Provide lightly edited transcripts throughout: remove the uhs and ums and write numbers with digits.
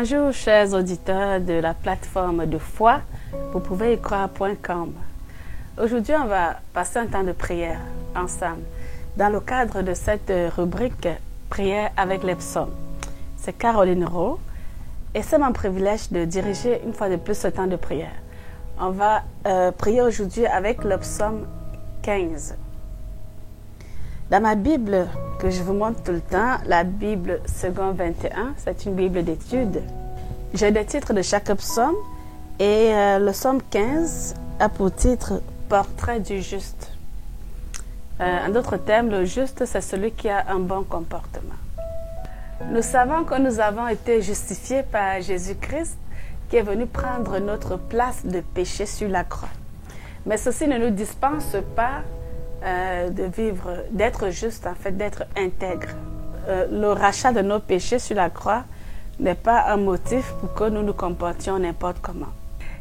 Bonjour chers auditeurs de la plateforme de foi, vous pouvez y croire.com. Aujourd'hui, on va passer un temps de prière ensemble dans le cadre de cette rubrique Prière avec les psaumes. C'est Caroline Rowe et c'est mon privilège de diriger une fois de plus ce temps de prière. On va prier aujourd'hui avec le psaume 15. Dans ma Bible que je vous montre tout le temps, la Bible Second 21, c'est une Bible d'études. J'ai des titres de chaque psaume et le psaume 15 a pour titre Portrait du juste. En d'autres termes, le juste, c'est celui qui a un bon comportement. Nous savons que nous avons été justifiés par Jésus-Christ qui est venu prendre notre place de péché sur la croix. Mais ceci ne nous dispense pas de vivre, d'être juste, en fait, d'être intègre. Le rachat de nos péchés sur la croix n'est pas un motif pour que nous nous comportions n'importe comment.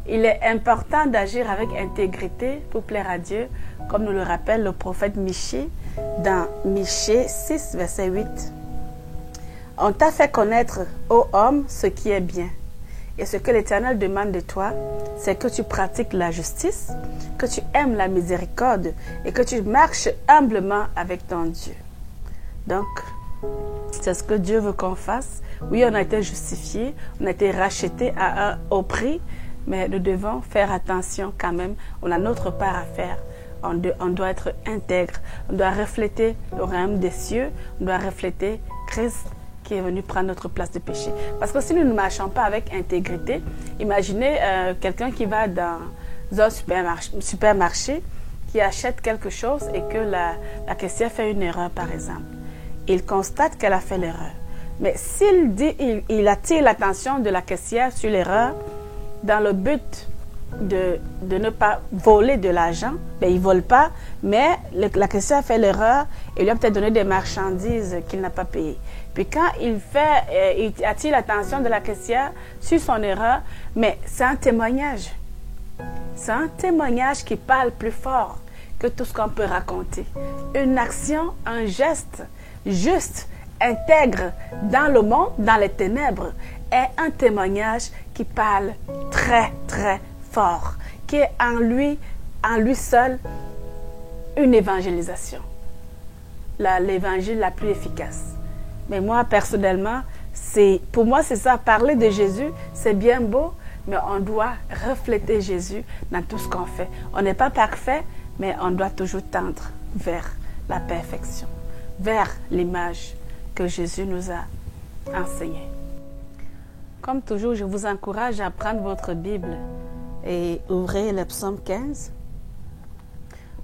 Il est important d'agir avec intégrité pour plaire à Dieu, comme nous le rappelle le prophète Michée dans Michée 6, verset 8. On t'a fait connaître, ô homme, ce qui est bien. Et ce que l'Éternel demande de toi, c'est que tu pratiques la justice, que tu aimes la miséricorde et que tu marches humblement avec ton Dieu. Donc, c'est ce que Dieu veut qu'on fasse. Oui, on a été justifiés, on a été rachetés au prix, mais nous devons faire attention quand même. On a notre part à faire. On doit être intègre, on doit refléter le royaume des cieux, on doit refléter Christ qui est venu prendre notre place de péché. Parce que si nous ne marchons pas avec intégrité, imaginez quelqu'un qui va dans un supermarché, qui achète quelque chose et que la caissière fait une erreur, par exemple. Il constate qu'elle a fait l'erreur. Mais il attire l'attention de la caissière sur l'erreur dans le but de ne pas voler de l'argent. Ben, il ne vole pas, mais la caissière fait l'erreur et lui a peut-être donné des marchandises qu'il n'a pas payées. Puis quand il attire l'attention de la caissière sur son erreur, mais c'est un témoignage. C'est un témoignage qui parle plus fort que tout ce qu'on peut raconter. Une action, un geste juste, intègre dans le monde, dans les ténèbres, est un témoignage qui parle très, très fort, qui est en lui seul, une évangélisation. L'évangile la plus efficace. Mais moi, personnellement, pour moi, c'est ça. Parler de Jésus, c'est bien beau, mais on doit refléter Jésus dans tout ce qu'on fait. On n'est pas parfait, mais on doit toujours tendre vers la perfection, vers l'image que Jésus nous a enseignée. Comme toujours, je vous encourage à prendre votre Bible et ouvrir le psaume 15.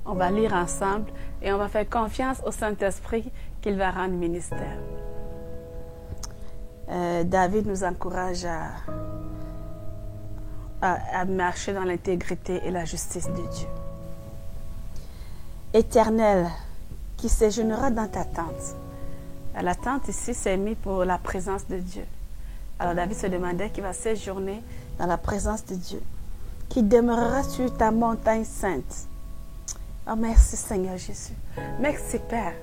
On va lire ensemble et on va faire confiance au Saint-Esprit qu'il va rendre ministère. David nous encourage à marcher dans l'intégrité et la justice de Dieu. Éternel, qui séjournera dans ta tente. La tente ici, c'est mis pour la présence de Dieu. Alors David se demandait qui va séjourner dans la présence de Dieu, qui demeurera sur ta montagne sainte. Oh, merci Seigneur Jésus. Merci Père,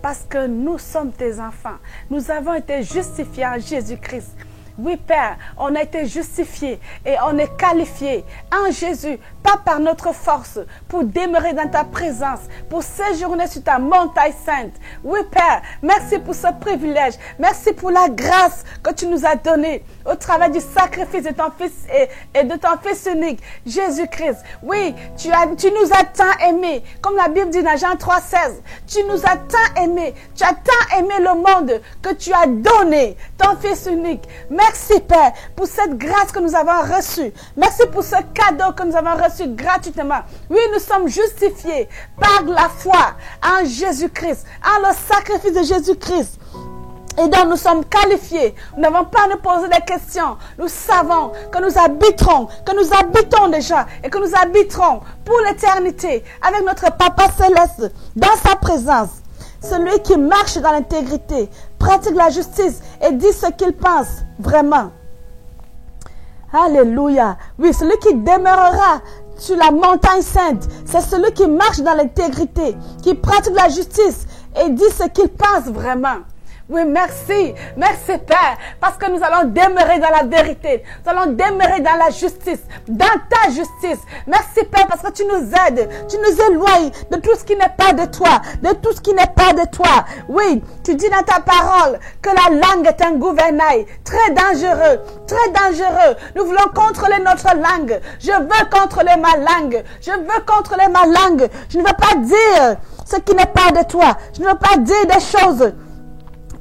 parce que nous sommes tes enfants. Nous avons été justifiés en Jésus-Christ. Oui Père, on a été justifiés et on est qualifiés en Jésus, pas par notre force, pour demeurer dans ta présence, pour séjourner sur ta montagne sainte. Oui Père, merci pour ce privilège, merci pour la grâce que tu nous as donnée au travers du sacrifice de ton Fils et de ton Fils unique, Jésus-Christ. Oui, tu nous as tant aimés, comme la Bible dit dans Jean 3,16, tu nous as tant aimés, tu as tant aimé le monde que tu as donné ton Fils unique. Merci Père pour cette grâce que nous avons reçue. Merci pour ce cadeau que nous avons reçu gratuitement. Oui, nous sommes justifiés par la foi en Jésus-Christ, en le sacrifice de Jésus-Christ. Et donc nous sommes qualifiés. Nous n'avons pas à nous poser des questions. Nous savons que nous habitons déjà et que nous habiterons pour l'éternité avec notre Papa Céleste dans sa présence. Celui qui marche dans l'intégrité, pratique la justice et dit ce qu'il pense vraiment. Alléluia. Oui, celui qui demeurera sur la montagne sainte, c'est celui qui marche dans l'intégrité, qui pratique la justice et dit ce qu'il pense vraiment. Oui, merci. Merci, Père, parce que nous allons demeurer dans la vérité. Nous allons demeurer dans la justice, dans ta justice. Merci, Père, parce que tu nous aides. Tu nous éloignes de tout ce qui n'est pas de toi, de tout ce qui n'est pas de toi. Oui, tu dis dans ta parole que la langue est un gouvernail très dangereux, très dangereux. Nous voulons contrôler notre langue. Je veux contrôler ma langue. Je veux contrôler ma langue. Je ne veux pas dire ce qui n'est pas de toi. Je ne veux pas dire des choses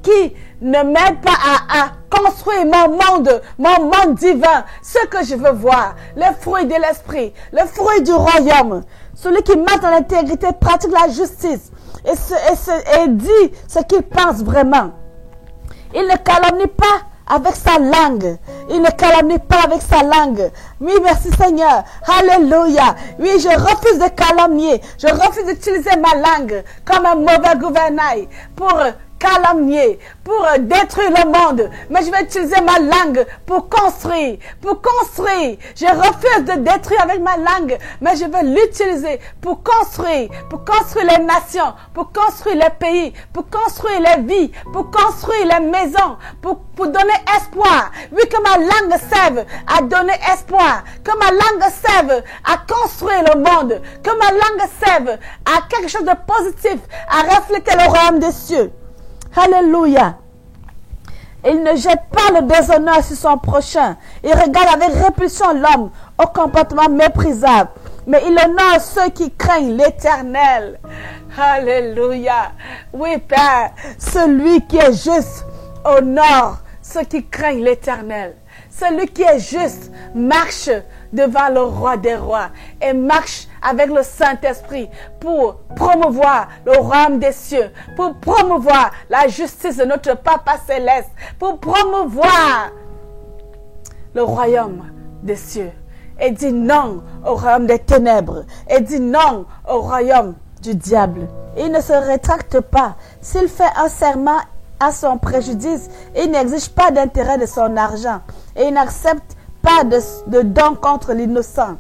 qui ne m'aident pas à construire mon monde divin, ce que je veux voir, les fruits de l'esprit, les fruits du royaume. Celui qui marche dans l'intégrité pratique la justice et dit ce qu'il pense vraiment. Il ne calomnie pas avec sa langue. Il ne calomnie pas avec sa langue. Oui, merci Seigneur. Alléluia. Oui, je refuse de calomnier. Je refuse d'utiliser ma langue comme un mauvais gouvernail pour calomnier, pour détruire le monde. Mais je vais utiliser ma langue pour construire. Pour construire. Je refuse de détruire avec ma langue, mais je vais l'utiliser pour construire les nations, pour construire les pays, pour construire les vies, pour construire les maisons, pour donner espoir. Oui, que ma langue serve à donner espoir. Que ma langue serve à construire le monde. Que ma langue serve à quelque chose de positif, à refléter le royaume des cieux. Alléluia. Il ne jette pas le déshonneur sur son prochain. Il regarde avec répulsion l'homme au comportement méprisable. Mais il honore ceux qui craignent l'Éternel. Alléluia. Oui, Père, celui qui est juste honore ceux qui craignent l'Éternel. Celui qui est juste marche devant le roi des rois et marche avec le Saint-Esprit pour promouvoir le royaume des cieux, pour promouvoir la justice de notre Papa Céleste, pour promouvoir le royaume des cieux. Et dit non au royaume des ténèbres, et dit non au royaume du diable. Il ne se rétracte pas. S'il fait un serment à son préjudice, il n'exige pas d'intérêt de son argent et il n'accepte pas de don contre l'innocent.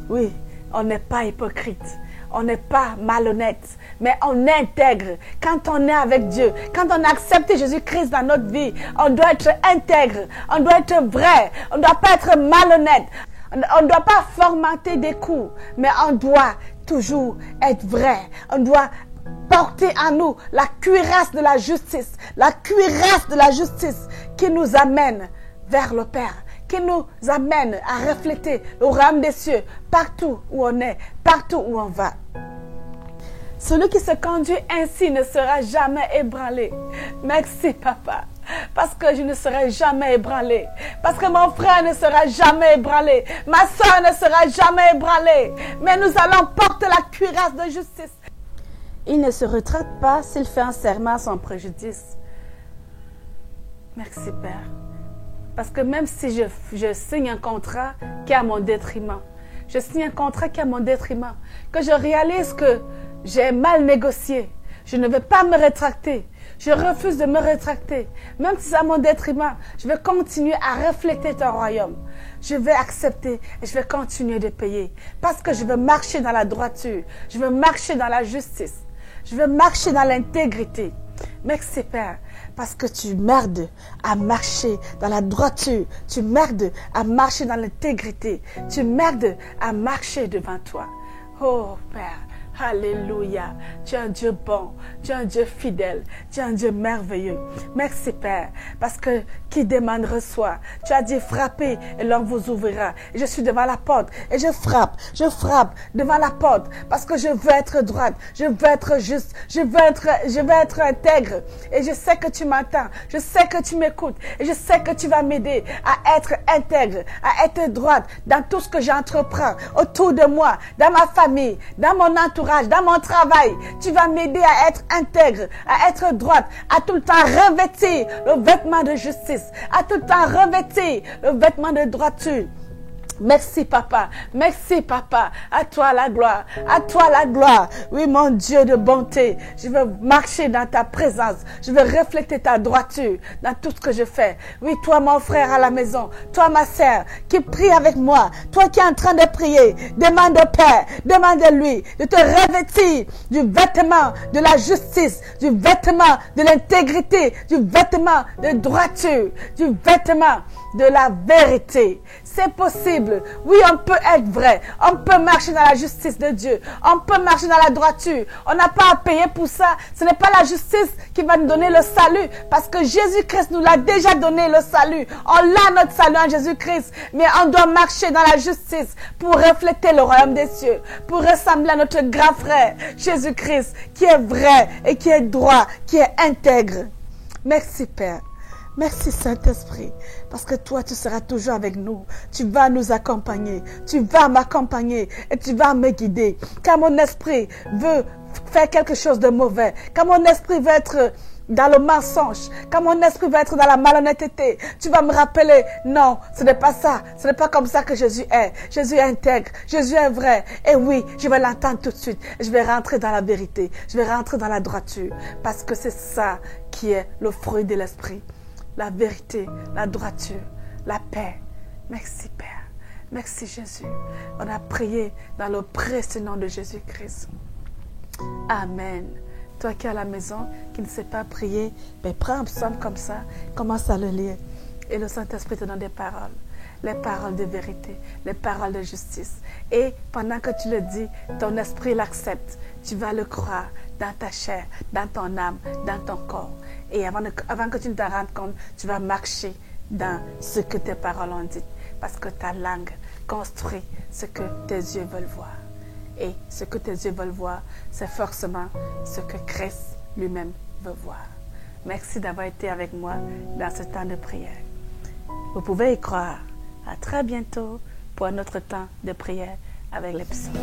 Oui, on n'est pas hypocrite, on n'est pas malhonnête, mais on intègre. Quand on est avec Dieu, quand on a accepté Jésus-Christ dans notre vie, on doit être intègre, on doit être vrai, on ne doit pas être malhonnête, on ne doit pas formater des coups, mais on doit toujours être vrai, on doit porter en nous la cuirasse de la justice, la cuirasse de la justice qui nous amène vers le Père, qui nous amène à refléter le royaume des cieux partout où on est, partout où on va. Celui qui se conduit ainsi ne sera jamais ébranlé. Merci, Papa, parce que je ne serai jamais ébranlé, parce que mon frère ne sera jamais ébranlé, ma soeur ne sera jamais ébranlée, mais nous allons porter la cuirasse de justice. Il ne se retraite pas s'il fait un serment à son préjudice. Merci, Père. Parce que même si je signe un contrat qui est à mon détriment, je signe un contrat qui est à mon détriment, que je réalise que j'ai mal négocié, je ne vais pas me rétracter. Je refuse de me rétracter. Même si c'est à mon détriment, je vais continuer à refléter ton royaume. Je vais accepter et je vais continuer de payer. Parce que je veux marcher dans la droiture. Je veux marcher dans la justice. Je veux marcher dans l'intégrité. Merci, Père, parce que tu m'aides à marcher dans la droiture. Tu m'aides à marcher dans l'intégrité. Tu m'aides à marcher devant toi. Oh, Père. Alléluia. Tu es un Dieu bon. Tu es un Dieu fidèle. Tu es un Dieu merveilleux. Merci, Père, parce que qui demande reçoit. Tu as dit frappez et l'homme vous ouvrira. Et je suis devant la porte et je frappe devant la porte parce que je veux être droite. Je veux être juste. Je veux être intègre. Et je sais que tu m'entends. Je sais que tu m'écoutes. Et je sais que tu vas m'aider à être intègre, à être droite dans tout ce que j'entreprends autour de moi, dans ma famille, dans mon entourage, dans mon travail. Tu vas m'aider à être intègre, à être droite, à tout le temps revêtir le vêtement de justice, à tout le temps revêtir le vêtement de droiture. Merci papa, merci papa, à toi la gloire, à toi la gloire. Oui mon Dieu de bonté, je veux marcher dans ta présence, je veux refléter ta droiture dans tout ce que je fais. Oui toi mon frère à la maison, toi ma sœur qui prie avec moi, toi qui es en train de prier, demande au Père, demande à lui de te revêtir du vêtement de la justice, du vêtement de l'intégrité, du vêtement de droiture, du vêtement de la vérité. C'est possible. Oui, on peut être vrai. On peut marcher dans la justice de Dieu. On peut marcher dans la droiture. On n'a pas à payer pour ça. Ce n'est pas la justice qui va nous donner le salut. Parce que Jésus-Christ nous l'a déjà donné le salut. On a notre salut en Jésus-Christ. Mais on doit marcher dans la justice pour refléter le royaume des cieux. Pour ressembler à notre grand frère, Jésus-Christ, qui est vrai et qui est droit, qui est intègre. Merci Père. Merci Saint-Esprit, parce que toi, tu seras toujours avec nous. Tu vas nous accompagner, tu vas m'accompagner et tu vas me guider. Quand mon esprit veut faire quelque chose de mauvais, quand mon esprit veut être dans le mensonge, quand mon esprit veut être dans la malhonnêteté, tu vas me rappeler, non, ce n'est pas ça, ce n'est pas comme ça que Jésus est. Jésus est intègre, Jésus est vrai. Et oui, je vais l'entendre tout de suite. Je vais rentrer dans la vérité, je vais rentrer dans la droiture, parce que c'est ça qui est le fruit de l'esprit. La vérité, la droiture, la paix. Merci Père. Merci Jésus. On a prié dans le précieux nom de Jésus-Christ. Amen. Toi qui es à la maison, qui ne sais pas prier, ben prends un psaume comme ça, commence à le lire. Et le Saint-Esprit te donne des paroles. Les paroles de vérité, les paroles de justice. Et pendant que tu le dis, ton esprit l'accepte. Tu vas le croire dans ta chair, dans ton âme, dans ton corps. Et avant que tu ne t'en rendes compte, tu vas marcher dans ce que tes paroles ont dit. Parce que ta langue construit ce que tes yeux veulent voir. Et ce que tes yeux veulent voir, c'est forcément ce que Christ lui-même veut voir. Merci d'avoir été avec moi dans ce temps de prière. Vous pouvez y croire. À très bientôt pour un autre temps de prière avec les psaumes.